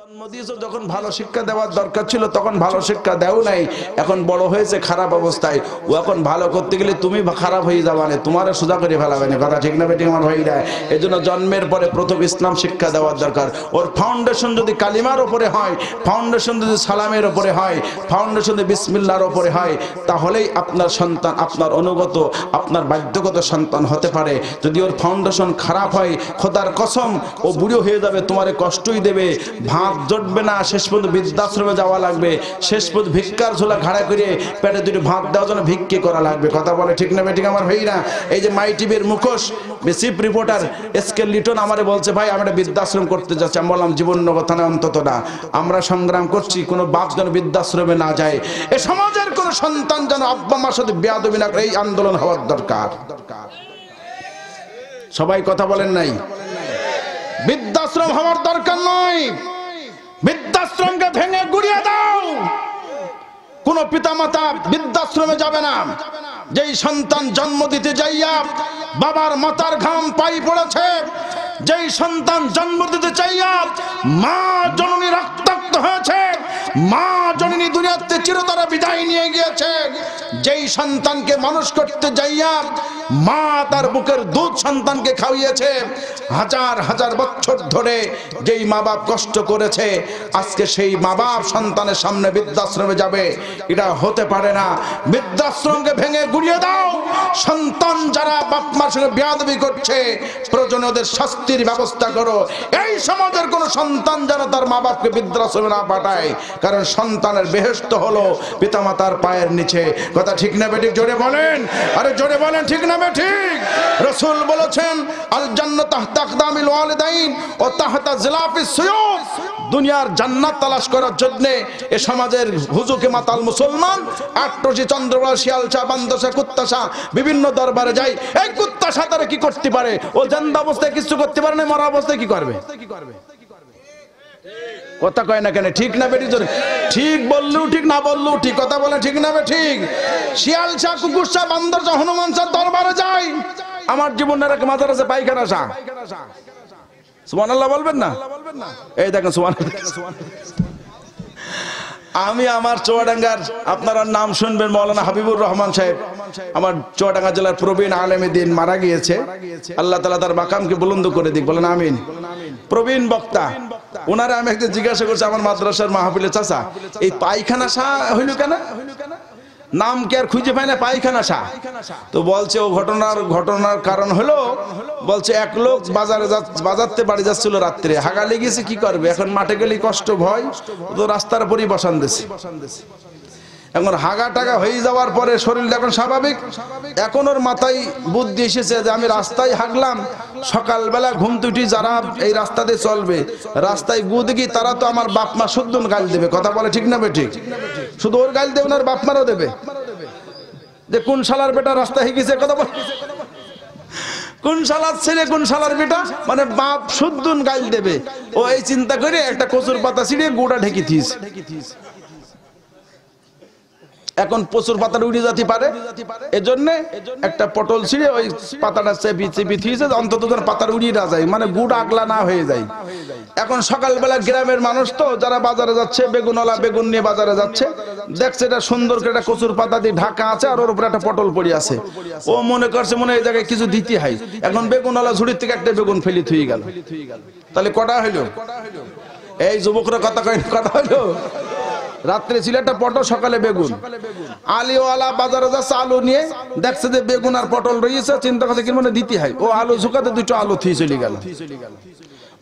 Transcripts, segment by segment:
জন্ম দিয়েছো যখন ভালো শিক্ষা দেওয়ার দরকার ছিল তখন ভালো শিক্ষা দেও নাই, এখন বড় হয়েছে খারাপ অবস্থায়, ও এখন ভালো করতে গেলে তুমি খারাপ হয়ে যাবা না, তোমার সোজা করে ফেলাবে না। কথা ঠিক না বেঠিক আমার ভাইরা? এই জন্য জন্মের পরে প্রথম ইসলাম শিক্ষা দেওয়ার দরকার। ওর ফাউন্ডেশন যদি কালিমার ওপরে হয়, ফাউন্ডেশন যদি সালামের ওপরে হয়, ফাউন্ডেশন যদি বিসমিল্লাহর ওপরে হয়, তাহলেই আপনার সন্তান আপনার অনুগত, আপনার বাধ্যগত সন্তান হতে পারে। যদি ওর ফাউন্ডেশন খারাপ হয়, খোদার কসম ও বুড়ো হয়ে যাবে, তোমারে কষ্টই দেবে, ভাত জটবে না, শেষ পর্যন্ত বৃদ্ধাশ্রমে যাওয়া লাগবে, শেষ পর্যন্ত ভিক্ষার ঝোলা ঘাড়া করে পেটে দুটো ভাত দেওয়ার জন্য ভিক্ষে করা লাগবে। কথা বলে ঠিক না বেঠিক আমার ভাইরা? এই যে মাই টিভির মুখোশ চিফ রিপোর্টার এসকে লিটন আমারে বলছে, ভাই আমি একটা বৃদ্ধাশ্রম করতে যাচ্ছি। আমি বললাম জীবননগর থানায় অন্তত না, আমরা সংগ্রাম করছি কোনো বাপ যেন বৃদ্ধাশ্রমে না যায়, এ সমাজের কোন সন্তান যেন আব্বা মার সাথে বেয়াদবি না করে, এই আন্দোলন হওয়ার দরকার। সবাই কথা বলেন নাই? বৃদ্ধাশ্রম হওয়ার দরকার নয়, বৃদ্ধাশ্রমকে ভেঙে গুড়িয়ে দাও। কোন পিতামাতা বৃদ্ধাশ্রমে যাবে না। যেই সন্তান জন্ম দিতে যাইয়া বাবার মাথার ঘাম পাই পড়েছে, যেই সন্তান জন্ম দিতে চাইয়া মা জননী রক্তাক্ত হয়েছে, মা জননী দুনিয়াতে চিরতরে বিদায় নিয়ে গিয়েছে, যেই সন্তানকে মানুষ করতে যাইয়া মা তার বুকের দুধ সন্তানকে খাওয়িয়েছে, হাজার হাজার বছর ধরে যেই মা বাপ কষ্ট করেছে, আজকে সেই মা বাপ সন্তানের সামনে বৃদ্ধাশ্রমে যাবে, এটা হতে পারে না। বৃদ্ধাশ্রমকে ভেঙে গুড়িয়ে দাও। সন্তান যারা বাপ মার সঙ্গে বেয়াদবি করছে, প্রয়োজনে ওদের শাস্তির ব্যবস্থা করো। এই সমাজের কোন সন্তান যেন তার মা বাপকে বৃদ্ধাশ্রমে না পাঠায়, কারণ সন্তানের বেহেশত হলো পিতামাতার পায়ের নিচে। কথা ঠিক না বেঠিক? জোরে বলেন, আরে জোরে বলেন, ঠিক না বেঠিক? রাসূল বলেছেন, আল জান্নাতু তাহতা আকদামিল ওয়ালিদাইন ও তাহতা জিলাফিস সুয়ুফ। দুনিয়ার জান্নাত তালাশ করার জন্য এ সমাজের হুজুকে মাতাল মুসলমান আট্টসি চন্দ্রবড়া শিয়ালচা বান্দসা কুত্তাসা বিভিন্ন দরবারে যায়। এই কুত্তাসা তারা কি করতে পারে? ও জান্দা অবস্থায় কিছু করতে পারে না, মরা অবস্থায় কি করবে? কথা কয় না কেন? ঠিক না বেটি? ঠিক বললেও ঠিক, না বললেও ঠিক। কথা বলে ঠিক না বেঠিক? শিয়ালচা কুকুরসা বান্দরসা হনুমানসা দরবারে যায়। আমার জীবনের এক মাজার আছে পায়খানা শাহ, সুবহানাল্লাহ বলবেন না? এই দেখেন সুবহানাল্লাহ। আমি আমার চুয়াডাঙ্গার, আপনারা নাম শুনবেন, মাওলানা হাবিবুর রহমান সাহেব, আমার চুয়াডাঙ্গা জেলার প্রবীণ আলেমে দ্বীন মারা গিয়েছে। আল্লাহ তাআলা তার মাকামকে বুলন্দ করে দিক, বলেন আমিন। প্রবীণ বক্তা, ওনারা আমি একদিন জিজ্ঞাসা করছি আমার মাদ্রাসার মাহফিলে, চাচা এই পায়খানা শাহ হইল কেন? নাম কি আর খুঁজে পায় না, পায়খানা শাহ। তো বলছে ও ঘটনার কারণ হলো, বলছে এক লোক বাজারতে বাড়ি যাচ্ছিল, রাত্রে হাগা লেগেছে, কি করবে এখন, মাঠে গেলে কষ্ট ভয়, তো রাস্তার উপরই বসান দিছে। এখন হাগা টাগা হয়ে যাওয়ার পরে শরীরটা এখন স্বাভাবিক, এখন ওর মাথায় বুদ্ধি এসেছে যে আমি রাস্তায় হাগলাম, সকালবেলা ঘুম তুটি যারা এই রাস্তা দিয়ে চলবে, রাস্তায় গু দেখি তারা তো আমার বাপ মা শুদ্ধ গাল দেবে। কথা বলে ঠিক না বেঠিক? শুধু ওর গাল দেবে না, ওর বাপ মারও দেবে, যে কোন শালার বেটা রাস্তায় গেছে। কথা বলে কোন শালার ছেলে, কোন শালার বেটা, মানে বাপ শুদ্ধ গাল দেবে। ও এই চিন্তা করে একটা কচুর পাতা ছিঁড়ে গুড়া ঢেকে দিয়েছে। এখন প্রচুর পাতা উড়ে যেতে পারে, এজন্য একটা পটল ছিঁড়ে ওই পাতাটা চেপি চেপি থিয়েছে, অন্তত পাতার উড়িয়ে না যায়, মানে গুড় আগলা না হয়ে যায়। এখন সকালবেলা গ্রামের মানুষ তো যারা বাজারে যাচ্ছে, বেগুনওয়ালা বেগুন নিয়ে বাজারে যাচ্ছে, দেখছে এটা সুন্দর করে একটা কচুর পাতা দিয়ে ঢাকা আছে, আর ওর উপরে একটা পটল পড়ে আছে। ও মনে করছে মনে এই জায়গায় কিছু দিতে হয়, এখন বেগুনওয়ালা ঝুড়ির থেকে একটা বেগুন ফেলি থুয়ে গেল। তাহলে কটা হইলো? এই যুবকরা কথা কয়, কথা হইলো? রাত্রে ছিল একটা পটল, সকালে বেগুন। আলিওয়ালা বাজারে যাচ্ছে আলু নিয়ে, দেখছে যে বেগুন আর পটল রয়েছে, চিন্তা করছে কি মনে দিতে হয়, ও আলু ঝুঁকাতে দুটো আলু থুয়ে চলে গেল।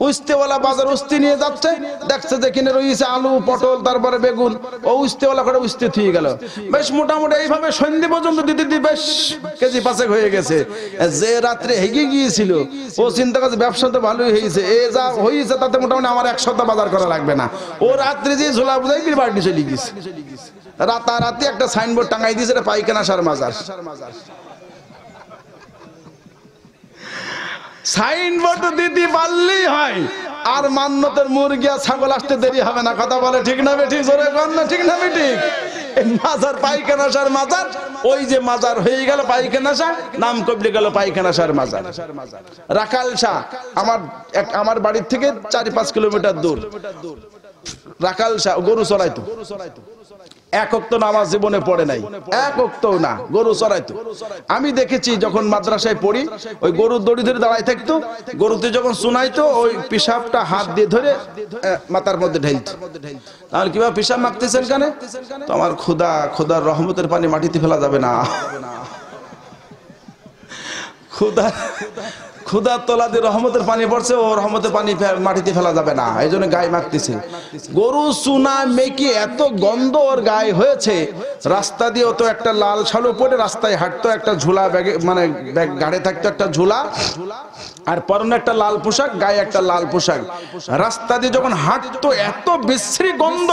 উস্তেওয়ালা বাজার উস্তি নিয়ে যাচ্ছে, দেখছে যে কিনে রয়েছে আলু পটল তারপরে বেগুন, ও উস্তেওয়ালা করে উস্তে থুয়ে গেল। বেশ মোটামুটি এইভাবে সন্ধ্যে পর্যন্ত দিতে দিতে বেশ কেজি পাঁচেক হয়ে গেছে। যে রাত্রে হেগে গিয়েছিল ও চিন্তা করছে ব্যবসা তো ভালোই হয়েছে, এ যা হয়েছে তাতে মোটামুটি আমার এক সপ্তাহ বাজার করা লাগবে না। ও রাত্রে যে ঝোলা বুঝাই কি বাড়ি চলে গেছে। রাতারাতি একটা সাইনবোর্ড টাঙাই দিয়েছে, পায়খানা শাহ মাজার। সাইনবোর্ড দিতে পারলেই হয়, আর মান্নতের মুরগি আর ছাগল আসতে দেরি হবে না। কথা বলে ঠিক না বেঠিক? জোরে কর না, ঠিক না বেঠিক? মাজার পায়খানা শাহ মাজার, ওই যে মাজার হয়ে গেল পায়খানা শাহ, নাম কবলে গেল পায়খানা শাহ মাজার। রাখাল শাহ আমার বাড়ির থেকে ৪-৫ কিলোমিটার দূর, রাখাল গরু চড়াইতো, এক ওয়াক্ত নামাজ জীবনে পড়ে নাই, এক ওয়াক্তও না, গরু চড়াইতো। আমি দেখেছি যখন মাদ্রাসায় পড়ি ওই গরুর দড়ি ধরে দাঁড়ায় থাকতো, গরুতে যখন শোনাইতো ওই পিশাবটা হাত দিয়ে ধরে মাথার মধ্যে ঢেলতো। তাহলে কিভাবে পিশাব মাখতেছেন কেন? তো আমার খোদার রহমতের পানি মাটিতে ফেলা যাবে না, খুদার তলা দিয়ে রহমতের পানি পড়ছে, ও রহমতের পানি মাটিতে ফেলা যাবে না, এই জন্য গায়ে মাখতেছে। গরু চুনা মেকি এত গন্ধ ওর গায়ে হয়েছে, রাস্তা দিয়ে তো একটা লাল শালু পরে রাস্তায় হাঁটতো, একটা ঝুলা ব্যাগে মানে গাড়ে থাকতো একটা ঝুলা, আর পরনে একটা লাল পোশাক, গায়ে একটা লাল পোশাক। রাস্তা দিয়ে যখন হাঁটতো এত বিশ্রী গন্ধ,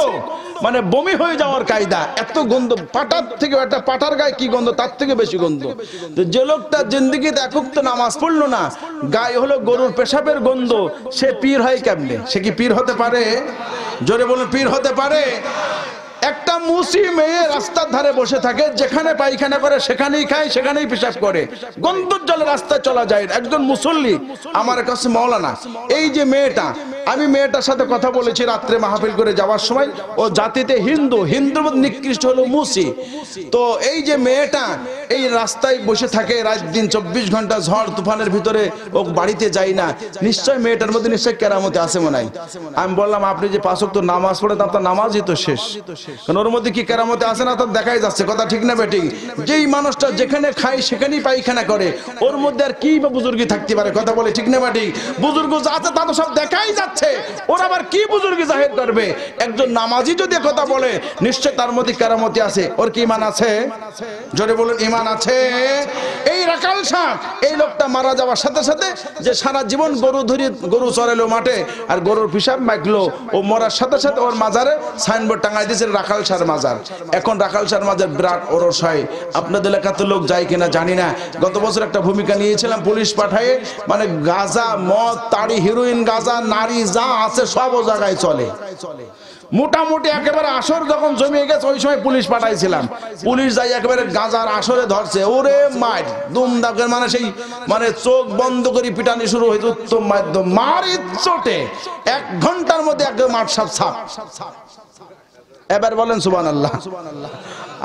মানে বমি হয়ে যাওয়ার কায়দা, এত গন্ধ। পাটার থেকে একটা পাটার গায়ে কি গন্ধ, তার থেকে বেশি গন্ধ। তো যে লোকটা জিন্দেগিতে একক তো নামাজ পড়লো না, গায়ে হলো গরুর পেশাবের গন্ধ, সে পীর হয় কেমনে? সে কি পীর হতে পারে? জোরে বলুন, পীর হতে পারে? একটা মুসি মেয়ে রাস্তার ধারে বসে থাকে, যেখানে পায়খানা করে সেখানেই খায়, সেখানেই পেশাব করে, গন্ধর জলে রাস্তায় চলা যায়। একজন মুসল্লি আমার কাছে মাওলানা, এই যে মেয়েটা, আমি মেয়েটার সাথে কথা বলেছি রাত্রে মাহফিল করে যাওয়ার সময়, ও জাতিতে হিন্দু, হিন্দুর মধ্যে নিকৃষ্ট হলো মুসি। তো এই যে মেয়েটা এই রাস্তায় বসে থাকে রাত দিন 24 ঘন্টা, ঝড় তুফানের ভিতরে, ও বাড়িতে যায় না, নিশ্চয় মেয়েটার মধ্যে নিশ্চয় কেরামতি আছে মনে হয়। আমি বললাম, আপনি যে 5 ওয়াক্ত নামাজ পড়েন, আপনার নামাজই তো শেষ, কারণ ওর মধ্যে কি কেরামতি আছে না, তো দেখাই যাচ্ছে। কথা ঠিক না বেঠিক? যেই মানুষটা যেখানে খায় সেখানেই পায়খানা করে, ওর মধ্যে আর কি বা বুজুর্গি থাকতে পারে? কথা বলে ঠিক না বেঠিক? বুজুর্গ যা আছে তা তো সব দেখাই যাচ্ছে, ওর আবার কি বুজুর্গি জাহির করবে? একজন নামাজি যদি কথা বলে, নিশ্চয় তার মধ্যে কেরামতি আছে। ওর কি ইমান আছে? জোরে বলুন, ইমান আছে? এই রাখাল সাহেব, এই লোকটা মারা যাওয়ার সাথে সাথে যে সারা জীবন গরু চড়াইলো মাঠে আর গরুর পিশাব মাখলো, ও মরার সাথে সাথে ওর মাজারে সাইনবোর্ড টাঙাই দিয়েছে রাখাল সার মাজার। এখন রাখাল সার মাজার বিরাট ওরস হয়। আপনাদের এলাকাতে লোক যায় কিনা জানি না, গত বছর একটা ভূমিকা নিয়েছিলাম, পুলিশ পাঠায়ে, মানে গাঁজা, মদ, তাড়ি, হিরোইন, গাঁজা, নারী যা আছে সব ও জায়গায় চলে। মোটামুটি একেবারে আসর যখন জমিয়ে গেছে ওই সময় পুলিশ পাঠাইছিলাম, পুলিশ যাই একেবারে গাঁজার আসরে ধরছে, ওরে মার দুমদাকের, মানে সেই মানে চোখ বন্ধ করে পিটানি শুরু হয়েছে, উত্তম মাধ্যম মারি চোটে 1 ঘন্টার মধ্যে একদম মাঠ সাপ ছাপ। এবার বলেন সুবহানাল্লাহ,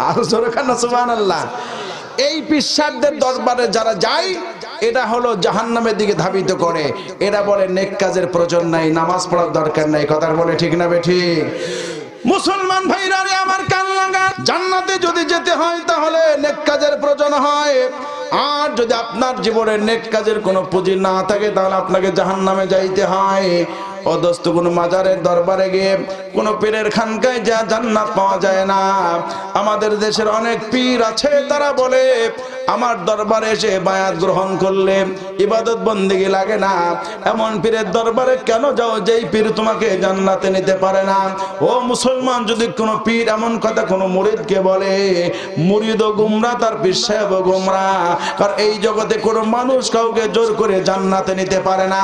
আর জোরে কান সুবহানাল্লাহ। এই পিশাবদের দরবারে যারা যায়, এটা হলো জাহান্নামের দিকে ধাবিত করে। এরা বলে নেক কাজের প্রয়োজন নাই, নামাজ পড়ার দরকার নাই। কথা বলে ঠিক না বেঠিক? মুসলমান ভাইরা রে আমার কান লাগা, জান্নাতে যদি যেতে হয় তাহলে নেক কাজের প্রয়োজন হয়। আর যদি আপনার জীবনে নেক কাজের কোনো পুঁজি না থাকে, তাহলে আপনাকে জাহান্নামে যাইতে হয়। অদস্ত কোন মাজারের দরবারে গিয়ে, কোন পীরের খানকায় যা জান্নাত পাওয়া যায় না। আমাদের দেশের অনেক পীর আছে, তারা বলে আমার দরবারে এসে বায়াত গ্রহণ করলে ইবাদত বন্দেগী লাগে না। এমন পীরের দরবারে কেন যাও যেই পীর তোমাকে জান্নাতে নিতে পারে না? ও মুসলমান, যদি কোনো পীর এমন কথা কোনো মুরিদকে বলে, মুরিদও গুমরা, তার পীর সাহেবও গুমরা। কারণ এই জগতে কোনো মানুষ কাউকে জোর করে জান্নাতে নিতে পারে না,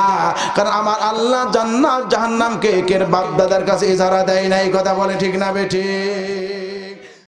কারণ আমার আল্লাহ জান্নাত জাহান্নামকে একের বাপ দাদার কাছে ইজারা দেয় নাই। কথা বলে ঠিক না বেঠিক?